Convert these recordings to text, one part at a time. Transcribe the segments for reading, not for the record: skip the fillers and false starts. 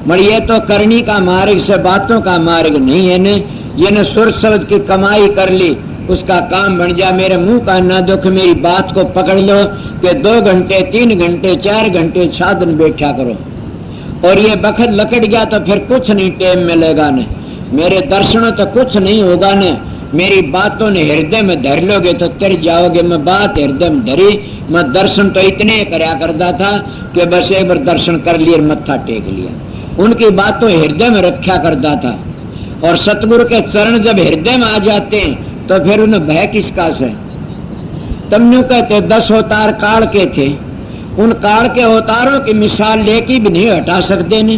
मगर ये तो करनी का मार्ग से बातों का मार्ग नहीं है ने। जिन्हें सुर शब्द की कमाई कर ली उसका काम बन जा। मेरे मुंह का ना दुख, मेरी बात को पकड़ लो कि 2 घंटे 3 घंटे 4 घंटे साधन बैठा करो और ये बखत लकड़ गया तो फिर कुछ नहीं टाइम मिलेगा न। मेरे दर्शनों तो कुछ नहीं होगा न। मेरी बातों ने हृदय में धर लोगे तो तर जाओगे। मैं बात हृदय में धरी, मैं दर्शन तो इतने करया करता था कि बस एक बार दर्शन कर लिया, मत्था टेक लिया। उनकी बातों हृदय में रखा करता था। और सतगुरु के चरण जब हृदय में आ जाते हैं तो फिर उन्हें भय किसका से। तम यूं कहते 10 अवतार काल के थे, उन काल के अवतारों की मिसाल लेके भी नहीं हटा सकते ने।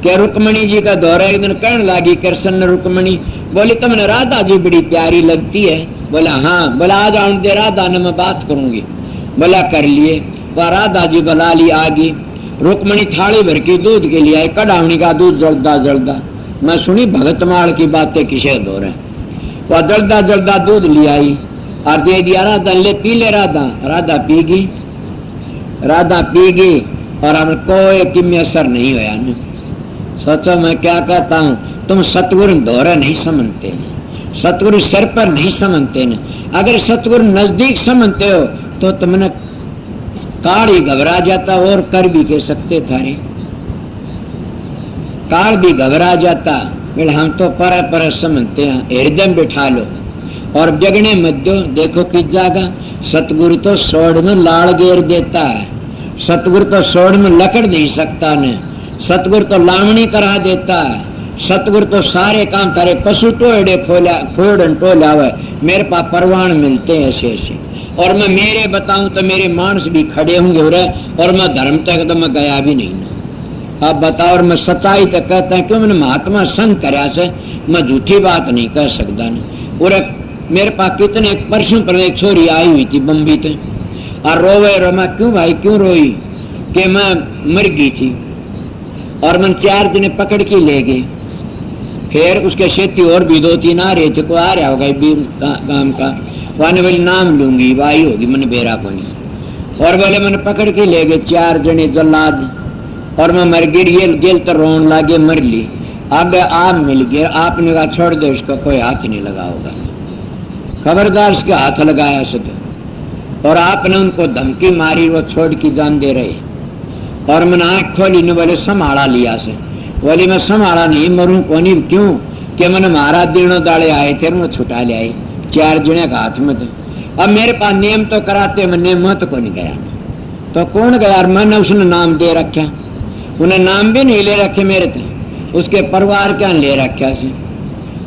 क्या रुक्मणी जी का दौरा एक दिन कहने लगी कृष्ण ने रुक्मणी, बोली तुमने राधा जी बड़ी प्यारी लगती है। बोला हाँ। बोला आ जाओ दे राधा ने, मैं बात करूंगी। बोला कर लिए। वह राधा जी बुला ली, आ गई। रुक्मणी थाली भर की दूध के लिए आई, कड़ावनी का दूध जलदा जलदा। मैं सुनी भगतमाल की बातें किसे दो रहे। वह जलदा जलदा दूध ले आई और दे दिया राधा, ले पी ले राधा। राधा पी गई, राधा पी गई और हम कोई किमी असर नहीं होया न। सोचो मैं क्या कहता हूँ, तुम सतगुरु दोहरा नहीं समझते, सतगुरु सिर पर नहीं समझते न। अगर सतगुरु नजदीक समझते हो तो तुमने काल ही घबरा जाता और कर भी कह सकते थारे। काल भी घबरा जाता। बोले हम तो पर पर समझते हैं, हृदय में बिठा लो और जगने मत दो। देखो किस जागा सतगुरु तो सोड़ में लाड़ गेर देता है, सतगुरु तो सोड़ में लकड़ नहीं सकता ने, सतगुरु तो लावणी करा देता है, सतगुरु तो सारे काम तारे पशु टोड़े फोड़न टोला हुआ। मेरे पास परवान मिलते हैं ऐसे ऐसे। और मैं मेरे बताऊं तो मेरे मानस भी खड़े होंगे और मैं धर्म तक तो मैं गया भी नहीं ना। आप बताओ, और मैं सच्चाई तक कहता है क्यों मैंने महात्मा संग कराया से, मैं झूठी बात नहीं कह सकता ना। और मेरे पास कितने परसों पर एक छोरी आई हुई थी बम्बी से और रोवे रो। मैं क्यों भाई क्यों रोई कि मैं मर गई थी और मैंने 4 दिन पकड़ के ले गए। फिर उसके खेती और भी 2-3 आ रहे थे, कोई आ रहा होगा गांव का, वाने बोले नाम लूंगी वाई होगी मैंने बेरा को नहीं। और बोले मैंने पकड़ के ले गए 4 जने जल्लाद और मैं मर गिर गेल तो रोन लागे मर ली। अब आप मिल गए, आपने कहा छोड़ दो इसको, कोई हाथ नहीं लगा होगा। खबरदार इसके हाथ लगाया सद और आपने उनको धमकी मारी, वो छोड़ की जान दे रहे। और मैंने आँख खोली ने बोले संभाला लिया से। बोली मैं संभाला नहीं, मरूं कोनी क्यों कि मैंने मारा दिनों दाड़े आए थे मैं छुटा ले आई 4 जने का हाथ में थे। अब मेरे पास नियम तो कराते, मैं नियम तो को नहीं गया तो कौन गया। और मैंने उसने नाम दे रखा, उन्हें नाम भी नहीं ले रखे मेरे थे, उसके परिवार क्या ले रखा से।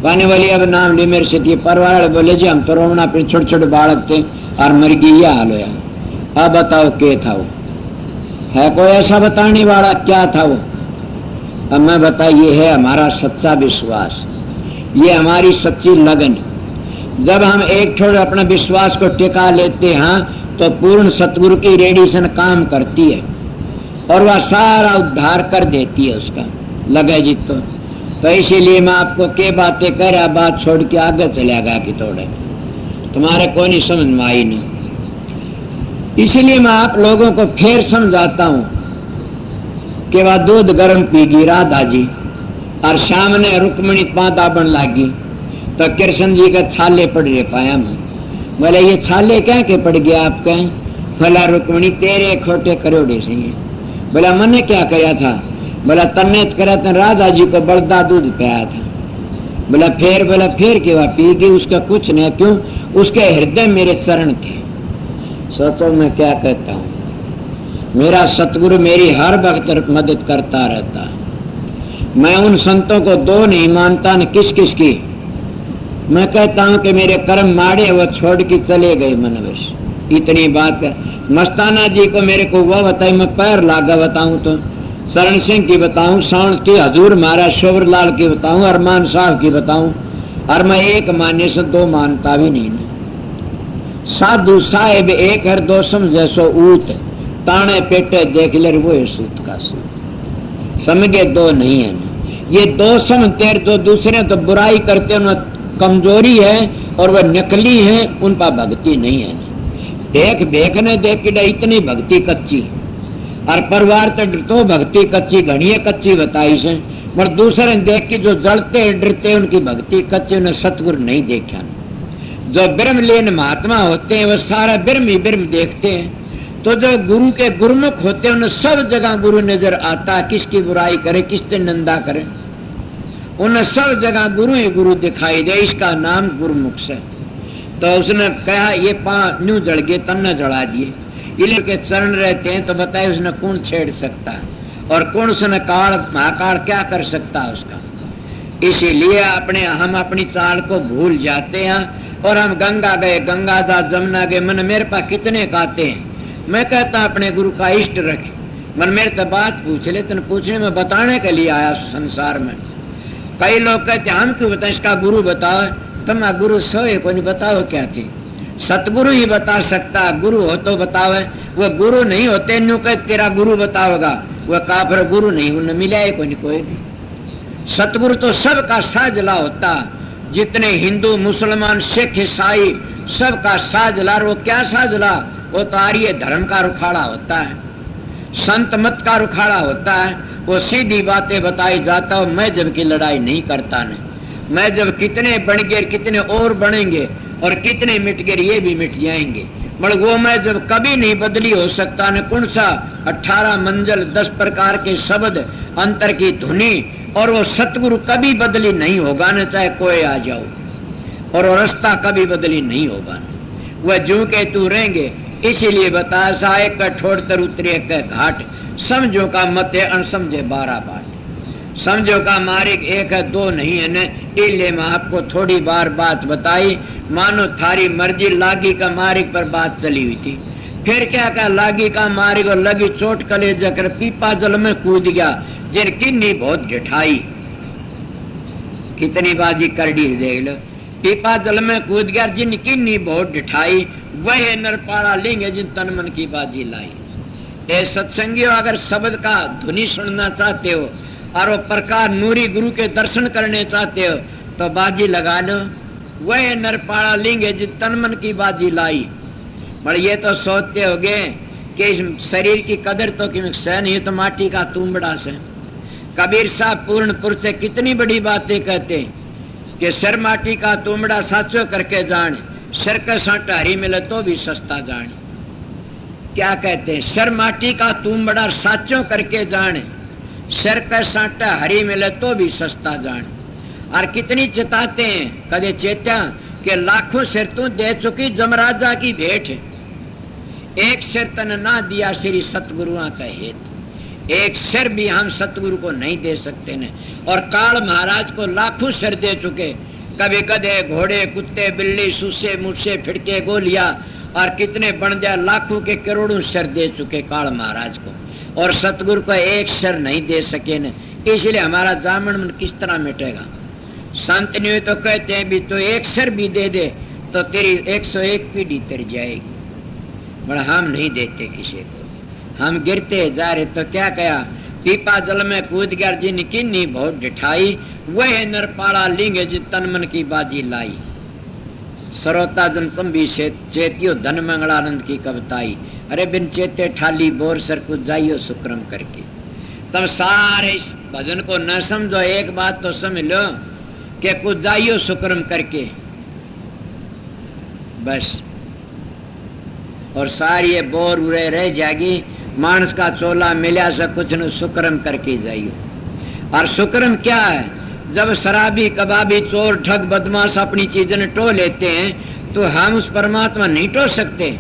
कहने वाली अब नाम ले मेरे से। परिवार बोले जी हम तो रोना फिर छोटे छोटे बालक थे और मर गई हाल होया। अब बताओ क्या था वो, है कोई ऐसा बताने वाला क्या था वो। अब मैं बता, ये है हमारा सच्चा विश्वास, ये हमारी सच्ची लगन। जब हम एक छोड़ अपना विश्वास को टिका लेते हैं तो पूर्ण सतगुरु की रेडिएशन काम करती है और वह सारा उद्धार कर देती है उसका लगे जी। तो इसीलिए मैं आपको के बातें कह रहा, बात छोड़ के आगे चला गया कि थोड़े तुम्हारे को नहीं समझ में आई नहीं। इसीलिए मैं आप लोगों को फिर समझाता हूं कि वह दूध गर्म पीगी राधा जी और सामने रुक्मणी पादा बन लागी तो कृष्ण जी का छाले पड़ रहे पाया मैं। बोले ये छाले क्या के पड़ गया आपका। बोला रुक्मणी तेरे खोटे करोड़े से। बोला मैंने क्या किया था। बोला तन्ने करा था राधा जी को बलदा दूध पिया था। बोला फिर के वह पी गई, उसका कुछ नहीं, क्यों उसके हृदय मेरे चरण थे। सोचो मैं क्या कहता हूँ, मेरा सतगुरु मेरी हर वक्त मदद करता रहता है। मैं उन संतों को 2 नहीं मानता न किस किस की। मैं कहता हूँ कि मेरे कर्म माड़े वो छोड़ के चले गए मनवश। इतनी बात है। मस्ताना जी को मेरे को वह बताई, मैं पैर लागा बताऊं तो शरण सिंह की बताऊं, साउंड की हजूर महाराज शोभरलाल की बताऊं, अरमान साहब की बताऊं। और मैं एक मानने से 2 मानता भी नहीं। साधु साहेब एक हर 2 समझे सो ऊत, ताने पेटे देख ले वो सूत का सूत। समझे 2 नहीं है न। ये 2 समझते जो दूसरे तो बुराई करते उन कमजोरी है और वह नकली है, उन पर भक्ति नहीं है। देख देखने देख के इतनी भक्ति कच्ची। और परिवार तो भक्ति कच्ची घनी कच्ची बताई से, पर दूसरे देख के जो जलते डरते उनकी भक्ति कच्ची, उन्हें सतगुरु नहीं देखा। जो ब्रह्म लीन महात्मा होते हैं वो सारा ब्रह्म ही ब्रह्म देखते हैं। तो जो गुरु के गुरुमुख होते हैं उन्हें सब जगह गुरु नजर आता है, किसकी बुराई करे किसकी निंदा करे, उन्हें सब जगह गुरु ही गुरु दिखाई दे। इसका नाम गुरुमुख से। तो उसने कहा ये पांव न्यू जल गए तन्ना जला दिए, इले के चरण रहते हैं तो बताए उसने कौन छेड़ सकता है और कौन उसने काल महाकाल क्या कर सकता है उसका। इसीलिए हम अपनी चाल को भूल जाते हैं और हम गंगा गए गंगादास, जमुना गए, मन मेरे पास कितने कहते हैं। मैं कहता अपने गुरु का इष्ट रखे, मन मेरे तो बात पूछ ले, तेन पूछने में बताने के लिए आया संसार में। कई लोग कहते हम क्यों बताए, इसका गुरु बताओ। तुम गुरु सोए को नहीं बताओ क्या थी, सतगुरु ही बता सकता, गुरु हो तो बतावे। वो गुरु नहीं होते न्यू कह तेरा गुरु बताओगा, वह काफर गुरु नहीं, उन्हें मिला है कोई नहीं। सतगुरु तो सबका साजला होता, जितने हिंदू मुसलमान सिख ईसाई सबका साजला। वो क्या साजला, वो तो आर्य धर्म का रुखाड़ा होता है, संत मत का रुखाड़ा होता है। वो सीधी बातें बताई जाता हो, मैं जब की लड़ाई नहीं करता ने, मैं जब कितने बन गए कितने और बनेंगे और कितने मिट गए ये भी मिट जाएंगे, मगर वो मैं जब कभी नहीं बदली हो सकता न। कौन सा 18 मंजिल 10 प्रकार के शब्द अंतर की धुनी, और वो सतगुरु कभी बदली नहीं होगा न, चाहे कोई आ जाओ, और वो रास्ता कभी बदली नहीं होगा, वह जू के तू रहेंगे। इसीलिए बता साए का छोड़ कर उतरे के घाट, समझो का मत है अनसमझे 12 बाट। समझो का मार्ग एक है दो नहीं है न, इसलिए मैं आपको थोड़ी बार बात बताई, मानो थारी मर्जी। लागी का मार्ग पर बात चली हुई थी, फिर क्या क्या लागी का मार्ग और लगी चोट कलेजा कर पीपा जल में कूद गया, जिन किन्नी बहुत ढिठाई। कितनी बाजी करड़ी देख लो, पीपा जल में कूद गया जिन किन्नी बहुत ढिठाई, वह नरपाड़ा लेंगे जिन तन मन की बाजी लाई। ए सत्संगियों, अगर शब्द का ध्वनि सुनना चाहते हो और वो प्रकार नूरी गुरु के दर्शन करने चाहते हो तो बाजी लगा लो, वह नरपाड़ा लेंगे जिन तन मन की बाजी लाई। पर ये तो सोचते होगे कि इस शरीर की कदर तो कि सह नहीं तो माटी का तुमबड़ा से। कबीर साहब पूर्ण पुरुष से कितनी बड़ी बातें कहते कि सर माटी का तुमबड़ा साचो करके जाने, सर का सांटा हरी मिले तो भी सस्ता जाने। क्या कहते हैं, सर माटी का तुमबड़ा साचो करके जाने, सर का सांटा हरी मिले तो भी सस्ता जाने। और कितनी चिताते हैं, कदे चेत्या के लाखों सिर तू दे चुकी जमराजा की भेंट, एक सिर तन ना दिया श्री सतगुरुआ का हेत। एक सिर भी हम सतगुरु को नहीं दे सकते ने, और काल महाराज को लाखों सिर दे चुके, कभी कदे घोड़े कुत्ते बिल्ली सुसे मुझसे फिड़के गोलियां, और कितने बन जाए लाखों के करोड़ों सिर दे चुके काल महाराज को, और सतगुरु को एक सिर नहीं दे सके ने। इसलिए हमारा जामन मन किस तरह मिटेगा। संत ने तो कहते हैं भी तो एक सिर भी दे दे तो तेरी 101 पीढ़ी तर जाएगी, पर हम नहीं देते किसी को, हम गिरते जा रहे। तो क्या कहा, पीपा जल में कूद गया जिन किन्नी बहुत ढिठाई, वह नरपाड़ा लेंगे जिन तन मन की बाजी लाई। सरोता जन संभी से चेतियो धन मंगलानंद की कविताई, अरे बिन चेते ठाली बोर सर को जाइयो सुक्रम करके। तब सारे इस भजन को न समझो, एक बात तो समझ लो कि कुछ जाइयो सुक्रम करके बस, और सारी ये बोर उड़े रह जाएगी। मानस का चोला मिला से कुछ न सुक्रम करके जाइयो। और सुक्रम क्या है, जब शराबी कबाबी चोर ठग बदमाश अपनी चीजें टो लेते हैं तो हम उस परमात्मा नहीं टो सकते।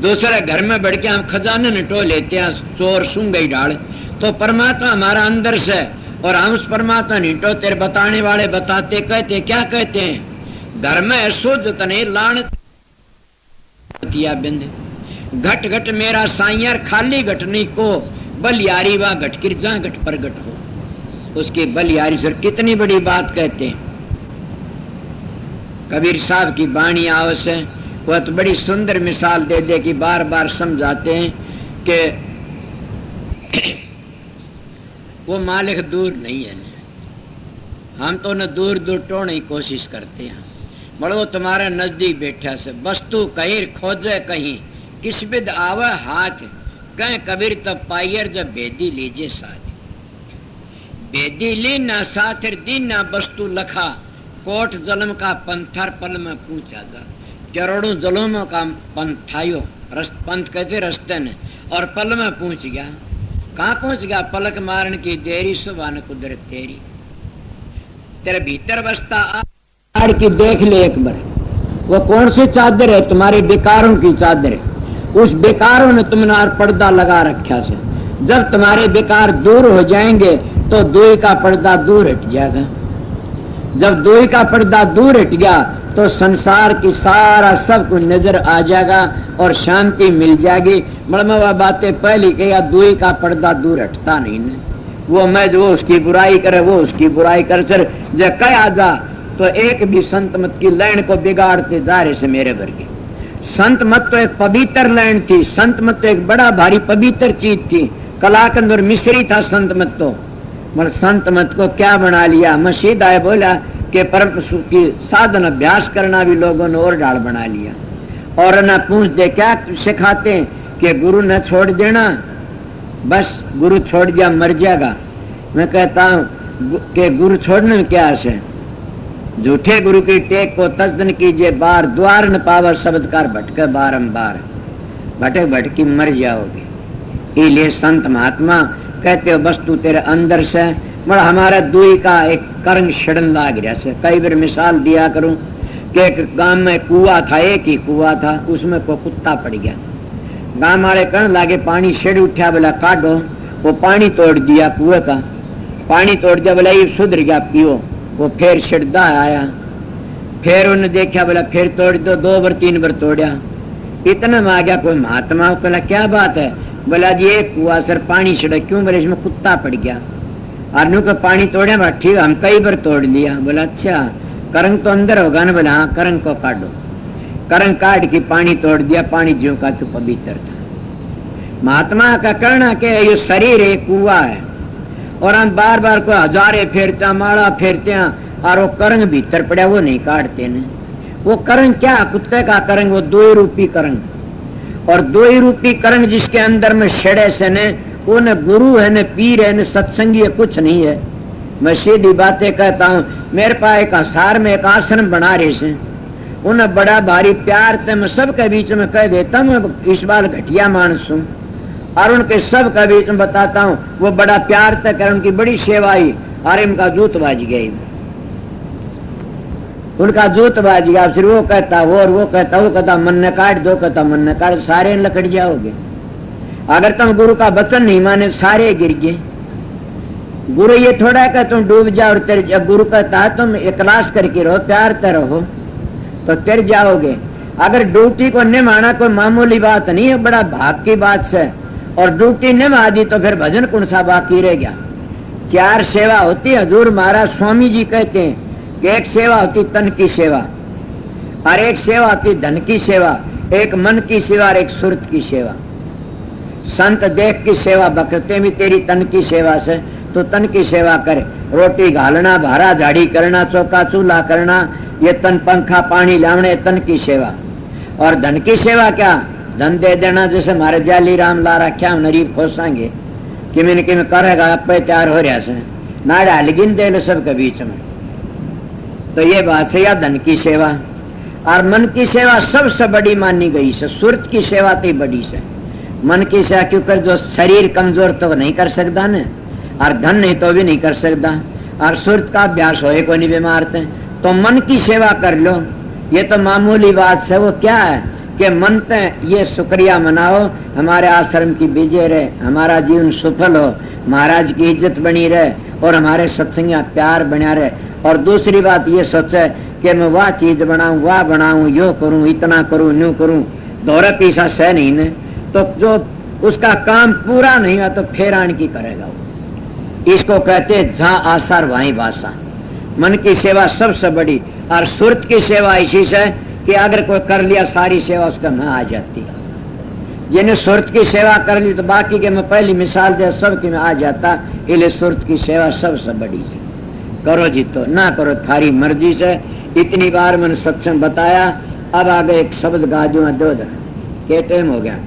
दूसरे घर में बढ़ के हम खजाने न टो लेते हैं, चोर सूंघ गई डाल, तो परमात्मा हमारा अंदर से, और हम उस परमात्मा नहीं टो। तेरे बताने वाले बताते कहते क्या कहते हैं, घर में शुद्ध तने लाण किया बिंद, घट घट मेरा साइयार खाली घटनी को, बलियारी वा घट गिर जा घट प्रगट हो। उसकी बलियारी सर कितनी बड़ी बात कहते हैं। कबीर साहब की बाणी आवश्य है, वह तो बड़ी सुंदर मिसाल दे दे कि बार बार समझाते हैं कि वो मालिक दूर नहीं है, हम तो न दूर दूर टोने की कोशिश करते हैं, मगर वो तुम्हारे नजदीक बैठा से। वस्तु कहीं खोजे कहीं, किस बिद आवे हाथ, कह कबीर तो पायर जब बेदी लीजे साथ बेदी ली ना साथिर दीन ना वस्तु लखा कोट जलम का पंथर पल में पूछा जा करोड़ों जलमों का पंथायो पंथ कहते रस्ते ने और पल में पहुंच गया। कहाँ पहुंच गया? पलक मारन की देरी सुबह कुदरत तेरी तेरे भीतर बसता आड़ की देख ले एक बार। वो कौन सी चादर है? तुम्हारे बेकारों की चादर है। उस बेकारों ने तुमने पर्दा लगा रखा से। जब तुम्हारे बेकार दूर हो जाएंगे तो दोई का पर्दा दूर हट जाएगा। जब दोई का पर्दा दूर हट गया तो संसार की सारा सब कुछ नजर आ जाएगा और शांति मिल जाएगी। मड़मवा बातें पहली कहा, दोई का पर्दा दूर हटता नहीं ने। वो मैं जो उसकी बुराई करे वो उसकी बुराई कर सर जब कह आ जा तो एक भी संत मत की लैंड को बिगाड़ते जा रहे से मेरे वर्गे। संत मत तो एक पवित्र लैंड थी, संत मत तो एक बड़ा भारी पवित्र चीज थी। कलाकंद और मिश्री था संत मत तो, मगर संत मत को क्या बना लिया? मशीद आए बोला कि परम की साधन अभ्यास करना भी लोगों ने और डाल बना लिया। और न पूछ दे क्या सिखाते हैं कि गुरु न छोड़ देना, बस गुरु छोड़ दिया मर जाएगा। मैं कहता हूँ कि गुरु छोड़ने में क्या है? झूठे गुरु की टेक को तस्दन कीजिए बार, द्वार न पावर शब्दकार भटके बारंबार, भटक भटकी मर जाओगे। इसलिए संत महात्मा कहते हो वस्तु तेरे अंदर से मगर हमारा दुई का एक करंग छड़न लाग रहा से। कई बार मिसाल दिया करूं कि एक गांव में कुआ था, एक ही कुआ था, उसमें कोई कुत्ता पड़ गया। गांव वाले कहने लागे पानी छिड़ उठा, बोला काटो। वो पानी तोड़ दिया, कुएं का पानी तोड़ दिया, बोला ये सुधर गया पियो। वो फिर छिड़दा आया, फिर उन्हें देखा, बोला फिर तोड़ दो। 2 बार 3 बार तोड़ा, इतना में आ गया कोई महात्मा। बोला क्या बात है? बोला जी एक कुआ सर पानी छिड़ा क्यों? बोले इसमें कुत्ता पड़ गया। आदमी को पानी तोड़े, बोला ठीक हम कई बार तोड़ लिया। बोला अच्छा करंग तो अंदर होगा ना? बोला हाँ करंग को काटो। करंग काट के पानी तोड़ दिया, पानी ज्यों का तो पवित्र था। महात्मा का कहना के ये शरीर एक कुआ है और हम बार बार को हजारे फेरते माड़ा फेरते हैं और वो करंग भीतर पड़ा वो नहीं काटते ने। वो करंग क्या? कुत्ते का करंग, वो 2 रूपी करंग। और 2 रूपी करंग जिसके अंदर में छड़े से ने वो न गुरु है न पीर है न सत्संगी है, कुछ नहीं है। मैं सीधी बातें कहता हूँ। मेरे पास एक आसार में एक आश्रम बना रहे से, उन्हें बड़ा भारी प्यार थे। मैं सबके बीच में कह देता हूँ इस बार घटिया मानस हूँ और उनके सब के बीच में बताता हूँ वो बड़ा प्यार तक कर, उनकी बड़ी सेवा आई। और इनका जूत बाज गई, उनका जूत बाज गया। फिर वो कहता वो कहता मन ने काट दो, कहता मन ने काट, सारे लकड़ जाओगे। अगर तुम गुरु का वचन नहीं माने सारे गिर गए। गुरु ये थोड़ा है कि तुम डूब जाओ और तेरे, गुरु कहता है तुम इखलास करके रहो, प्यार से रहो तो तेर जाओगे। अगर ड्यूटी को नहीं माना कोई मामूली बात नहीं है, बड़ा भाग की बात से। और ड्यूटी नहीं मानी तो फिर भजन कौन सा बाकी रह गया? 4 सेवा होती है। हजूर महाराज स्वामी जी कहते हैं कि एक सेवा होती तन की सेवा और एक सेवा होती धन की सेवा, एक मन की सेवा और एक सुरत की सेवा। संत देख की सेवा बकरते भी तेरी तन की सेवा से, तो तन की सेवा करे। रोटी घालना, भारा झाड़ी करना, चौका चूल्हा करना, ये तन पंखा पानी लावने तन की सेवा। और धन की सेवा क्या? धन दे देना। जैसे हमारे जाली राम ला रख्या नरीब खोसांगे कि मैंने कि करेगा आप तैयार हो रहा से ना डालगिन दे लो सबके बीच में। तो ये बात है या धन की सेवा। और मन की सेवा सबसे बड़ी मानी गई से, सुरत की सेवा तो बड़ी से। मन की सेवा क्योंकि जो शरीर कमजोर तो नहीं कर सकता न, और धन नहीं तो भी नहीं कर सकता, और सुरत का अभ्यास होए कोई नहीं बीमार थे। तो मन की सेवा कर लो, ये तो मामूली बात है। वो क्या है कि मन ते ये शुक्रिया मनाओ हमारे आश्रम की विजय रहे, हमारा जीवन सफल हो, महाराज की इज्जत बनी रहे और हमारे सत्संगिया प्यार बना रहे। और दूसरी बात ये सोचे कि मैं वाह चीज बनाऊं, वाह बनाऊं, यो करूं, इतना करूं, न्यू करूं, दौरा पीछा सह नहीं ने। तो जो उसका काम पूरा नहीं हुआ तो फिर आन की करेगा वो। इसको कहते जहां आसार वहीं भाषा। मन की सेवा सबसे बड़ी। और सुरत की सेवा इसी से कि अगर कोई कर लिया सारी सेवा उसका न आ जाती है। जिन्हें सुरत की सेवा कर ली तो बाकी के मैं पहली मिसाल दे सबकी में आ जाता। इसलिए सुरत की सेवा सबसे बड़ी है। करो जी तो ना करो थारी मर्जी से। इतनी बार मैंने सत्संग बताया। अब आगे एक शब्द गाजू में 2 दिन के टाइम हो गया।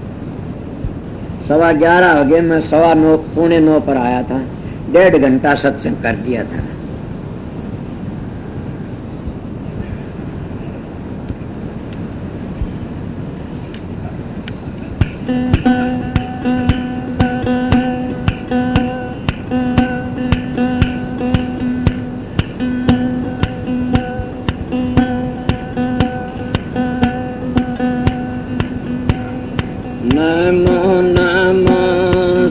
11:15 हो गए, मैं 9:15 9:45 पर आया था। 1.5 घंटा सत्संग कर दिया था। नमो नमो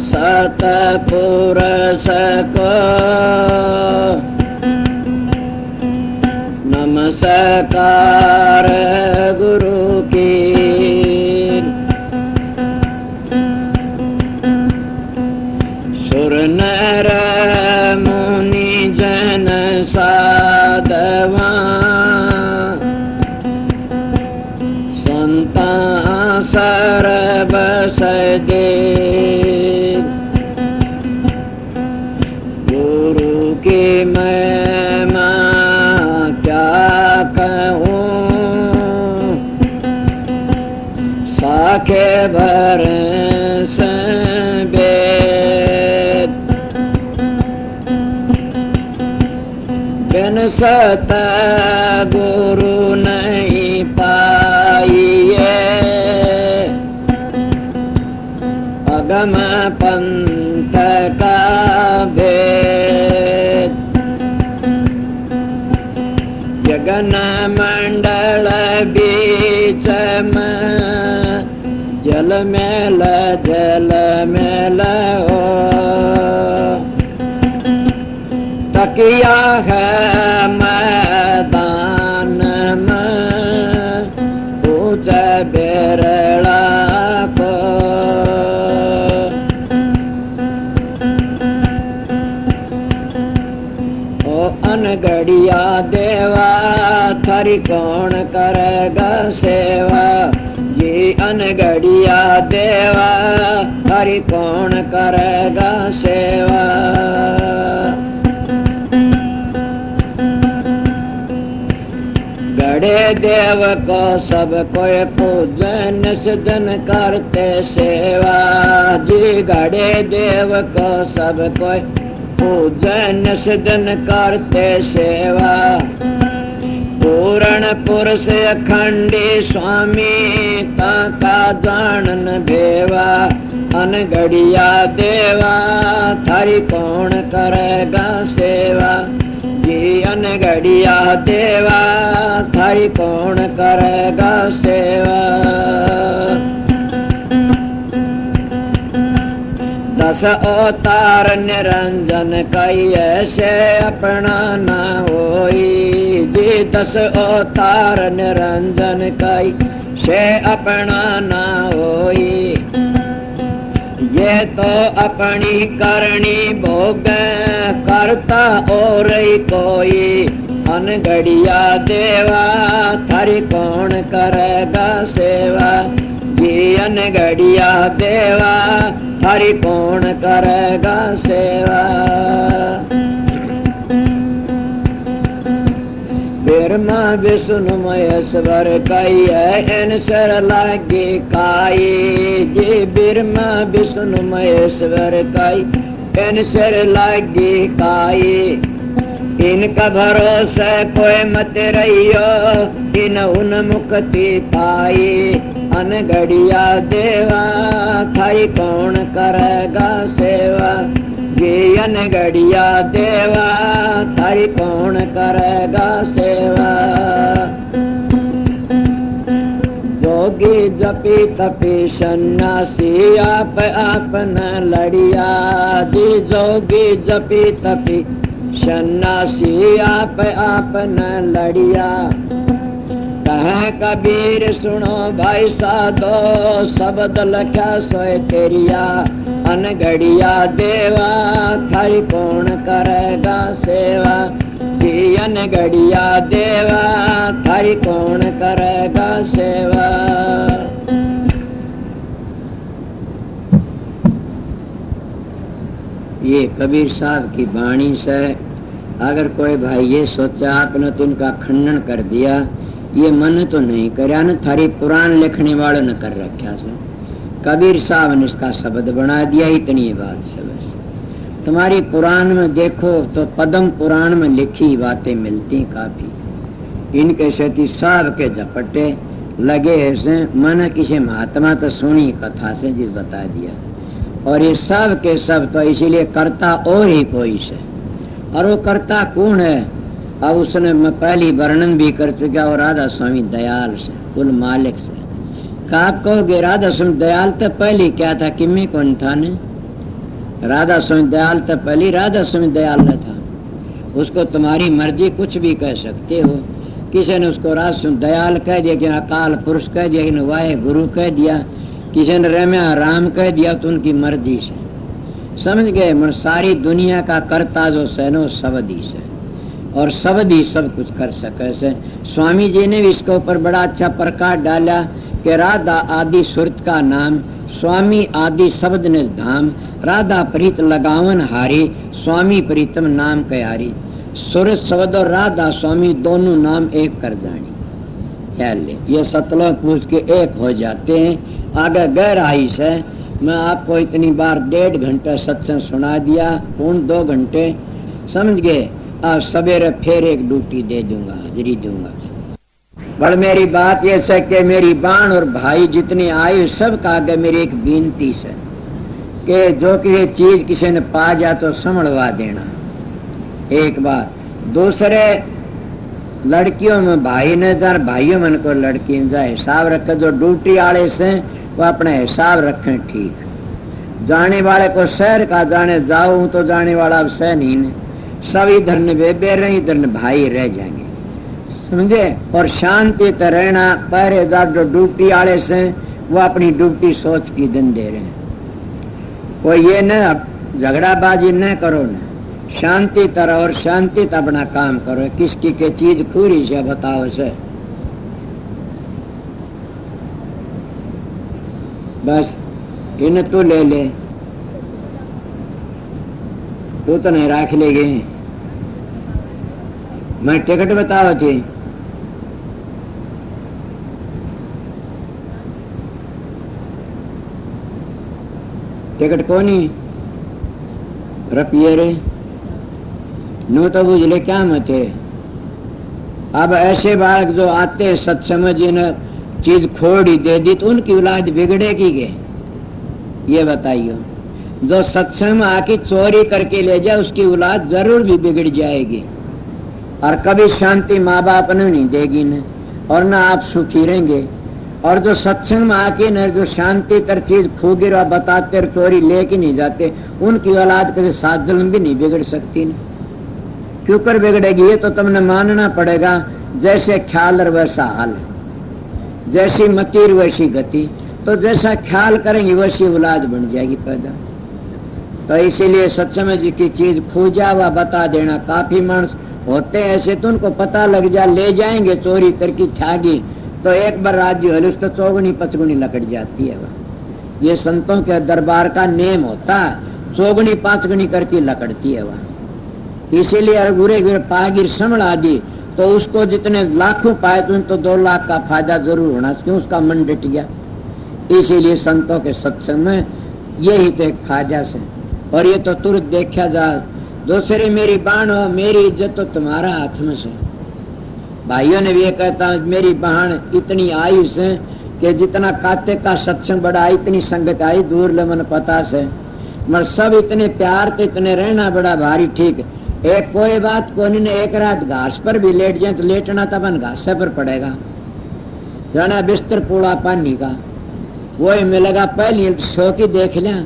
सतपुरुष को नमस्कार गुरु की। सुर नर मुनि जन साधवा संता सर्व सदे। गुरु की महिमा क्या कहूँ, साखे बरस वेद। बिन सत गुरु नहीं पाइए, अगम पंथ का भेद। जगन मंडल बीच में जल मेल हो। तकिया है मैदान में पूज बिरला को। ओ अनगढ़िया देवा थारी कौन करेगा सेवा। ये अनगढ़िया देवा थारी कौन करेगा सेवा। गढ़े देव को सब कोई पूजन सिद्धन करते सेवा। जी गढ़े देव को सब कोई पूजन सिद्धन करते सेवा। पूर्ण पुरुष अखंडी स्वामी ताका जानन भेवा। अनगढ़िया देवा थारी कौन करेगा सेवा। जी अनगढ़िया देवा थारी कौन करेगा सेवा। 10 अवतार निरंजन कई ऐसे अपना न होई। जी 10 अवतार निरंजन कई से अपना न होई। ये तो अपनी करनी भोग करता और कोई। अनगढ़िया देवा थारी कौन करेगा सेवा। जी अनगढ़िया देवा थारी कौन करेगा सेवा। ब्रह्मा विष्णु महेश्वर कई है शर लागे काई। जी ब्रह्मा विष्णु महेश्वर कई शर लागे काई। इनका भरोसा कोई मत रहियो, इन उन मुक्ति पाई। अनगढ़िया देवा थारी कौन करेगा सेवा। ये अनगढ़िया देवा थारी कौन करेगा सेवा। जोगी जपी तपी सन्यासी आप न लड़िया। जी जोगी जपी तपी सन्यासी आप न लड़िया। कह कबीर सुनो भाई साधो शब्द लख्या सोए तेरिया। अनगढ़िया देवा थारी कौन करेगा सेवा। जी अनगढ़िया देवा थारी कौन करेगा सेवा। ये कबीर साहब की वाणी से अगर कोई भाई ये सोचा आपने तो इनका खंडन कर दिया, ये मन तो नहीं करया न थारी पुराण लिखने वालों ने कर रखा से। कबीर साहब ने इसका शब्द बना दिया। इतनी बात सब तुम्हारी पुराण में देखो तो पद्म पुराण में लिखी बातें मिलती काफी। इनके सेती साहब के झपटे लगे ऐसे मन किसी महात्मा तो सुनी कथा से जी बता दिया। और ये सब के सब तो इसीलिए करता और ही कोई से, और वो करता कौन है? अब उसने मैं पहली वर्णन भी कर चुका, और राधा स्वामी दयाल से, कुल मालिक से। आप कहोगे राधा स्वामी दयाल तो पहले क्या था, किम्मी कौन था ने? राधा स्वामी दयाल तो पहले राधा स्वामी दयाल न था। उसको तुम्हारी मर्जी कुछ भी कह सकते हो। किसी ने उसको राधा स्वामी दयाल कह दिया, कि अकाल पुरुष कह दिया, कि वाहे गुरु कह दिया, किसी ने रम्या राम कह दिया, तो उनकी मर्जी से। समझ गए? मन सारी दुनिया का करता जो सैनो शब्दी से, और शब्द ही सब कुछ कर सके से। स्वामी जी ने भी इसके ऊपर बड़ा अच्छा प्रकाश डाला कि राधा आदि सुरत का नाम, स्वामी आदि शब्द ने धाम, राधा प्रीत लगावन हारी, स्वामी प्रीतम नाम कयारी। सुरत शब्द और राधा स्वामी दोनों नाम एक कर जानी। ख्याल ले, ये सतलों पूछ के एक हो जाते हैं। आगे गहराई से मैं आपको इतनी बार 1.5 घंटा सत्संग सुना दिया, पूर्ण 2 घंटे। समझ गए? आज सवेरे फिर एक ड्यूटी दे दूंगा, हाजिरी दूंगा। पर मेरी बात ये है कि मेरी बाण और भाई जितने आए सब का आगे मेरी एक विनती से कि जो कि ये चीज किसी ने पा जा तो संभलवा देना। एक बात। दूसरे, लड़कियों में भाई ने जर भाइयों मन को लड़की जा हिसाब रखे। जो ड्यूटी वाले से वो अपना हिसाब रखें ठीक। जाने वाले को शहर का जाने जाऊं तो जाने वाला अब सह नहीं ने, सब इधर ने बेबे रहे, इधर ने भाई रह जाएंगे। समझे? और शांति तो रहना। पहरेदार जो ड्यूटी वाले से वो अपनी ड्यूटी सोच की दिन दे रहे हैं। कोई ये न झगड़ाबाजी न करो, न शांति तरह, और शांति तो अपना काम करो। किसकी के चीज खूरी से बताओ से, बस इन तू ले ले, तू तो नहीं राख लेगे। मैं टिकट बताओ थी, टिकट कोनी रपिए रे नू तो बुझले क्या मत है। अब ऐसे बालक जो आते सत्संग जिन्हें चीज खोड़ ही दे दी तो उनकी औलाद बिगड़ेगी के? ये बताइयो। जो सत्संग में आके चोरी करके ले जाए उसकी औलाद जरूर भी बिगड़ जाएगी, और कभी शांति माँ बाप ने नहीं देगी न, और न आप सुखी रहेंगे। और जो सत्संग में आके न जो शांति कर चीज खूगिर बताते चोरी लेके नहीं जाते, उनकी औलाद कभी 7 जन्म भी नहीं बिगड़ सकती न। क्यों कर बिगड़ेगी? ये तो तुमने मानना पड़ेगा। जैसे ख्याल और वैसा हाल, जैसी मतीर वैसी गति। तो जैसा ख्याल करेंगे वैसी औलाद बन जाएगी पैदा। तो इसीलिए सत्संग जी की चीज खोजा हुआ बता देना। काफी मानस होते ऐसे तो उनको पता लग जा, ले जाएंगे चोरी करके ठागी, तो एक बार राज्य हलुस तो 4 5 लकड़ जाती है। वह ये संतों के दरबार का नेम होता है, 4 5 करके लकड़ती है वह। इसीलिए अरगुरे पागिर संभला दी तो उसको जितने लाखों पाए तो उनको 2 लाख का फायदा जरूर होना, क्यों? उसका मन डट गया। इसीलिए संतों के सत्संग में यही तो एक फायदा से, और ये तो तुरंत देखा जा। दूसरे, मेरी बहन हो, मेरी इज्जत तो तुम्हारा हाथ में से। भाइयों ने भी ये कहता, मेरी बहन इतनी आयु से कि जितना काते का सत्संग बड़ा, इतनी संगत आई दूर ले मन पता से, मगर सब इतने प्यार तो इतने रहना बड़ा भारी ठीक। एक कोई बात को नहीं, एक रात घास पर भी लेट जाए तो लेटना तो अपन घास पर पड़ेगा। जाना बिस्तर पूरा पानी का वही मिलेगा। पहले सो की देख लिया,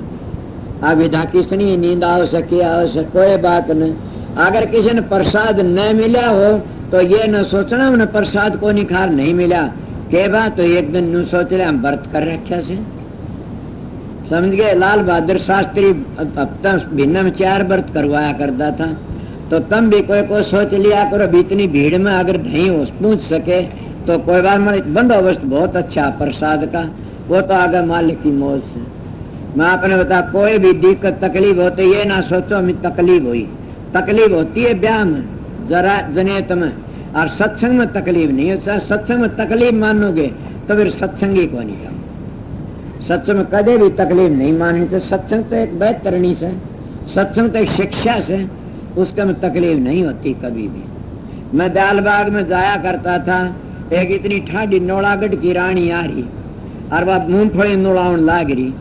अब विधा किसनी नींद आओ सके कोई बात नहीं। अगर किसी ने प्रसाद न मिला हो तो ये न सोचना उन्हें प्रसाद को निखार नहीं मिला के बात, तो एक दिन नु सोच रहे हम व्रत कर रखे से। समझ गए? लाल बहादुर शास्त्री हफ्ता भिन्न में 4 व्रत करवाया करता था। तो तम भी कोई को सोच लिया करो, अभी इतनी भीड़ में अगर नहीं हो पूछ सके तो कोई बार बंदोबस्त बहुत अच्छा प्रसाद का, वो तो आगे मालिक की मौज से। मैं आपने बता, कोई भी दिक्कत तकलीफ होती ये ना सोचो हमें तकलीफ हुई। तकलीफ होती है ब्याह में, जरा जनेत में, और सत्संग में तकलीफ नहीं होता। सत्संग में तकलीफ मानोगे तो फिर सत्संगी को नहीं था। सत्संग में कदे भी तकलीफ नहीं माननी चाहिए। सत्संग तो एक बेहतरनी से, सत्संग तो एक शिक्षा से, उसका में तकलीफ नहीं होती कभी भी। मैं दालबाग में जाया करता था, एक इतनी ठाडी नोलागढ़ की रानी आ रही और वह मूंगफली नोड़ाउन लाग रही।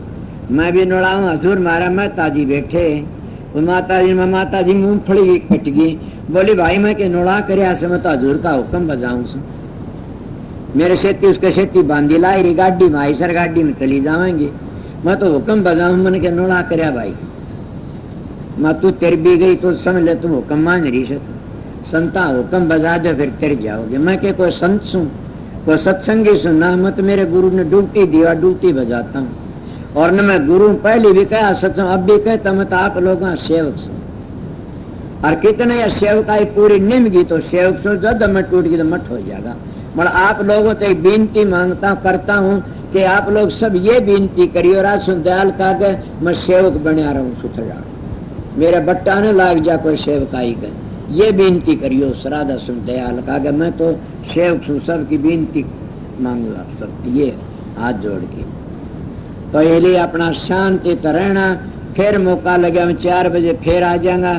मैं भी नोड़ाऊं, हजूर मारा मेहता जी बैठे, माता जी मूंगफली कट गई। बोली भाई मैं के नोड़ा कर मैं तो हजूर का हुक्म बजाऊं सु। मेरे सेती उसके सेती बांधी लाई रही गाड़ी में, आई सर गाड़ी में चली जाएंगे, मैं तो हुक्म बजाऊं। मैंने के नोड़ा कर भाई, मैं तू तेर भी गई तो समझ ले, तुम हुक्म मान रही से संता हुक्म बजा दे फिर तेर जाओगे। मैं के कोई संत सू, कोई सत्संगी सुनना, मत मेरे गुरु ने ड्यूटी दिया, ड्यूटी बजाता हूँ। और न मैं गुरु पहले भी कहा सत्संग, अब भी कहता मैं तो आप लोगों सेवक सू। और कितने या सेवकाई पूरी निमगी तो सेवक सू, जब मैं टूट गई तो मठ हो जाएगा। मगर आप लोगों से एक बेनती मांगता करता हूँ कि आप लोग सब ये बेनती करियो, राजन दयाल का के मैं सेवक बना रहा हूँ सुथरा, मेरा बट्टा न लाग जा कोई सेवकाई का, ये बेनती करियो राधा सुन दयाल का के मैं तो सेवक सू, सबकी बेनती मांगू आप सब ये हाथ जोड़ के। तो ये लिए अपना शांति तो रहना, फिर मौका लगे हम 4 बजे फिर आ जाएगा।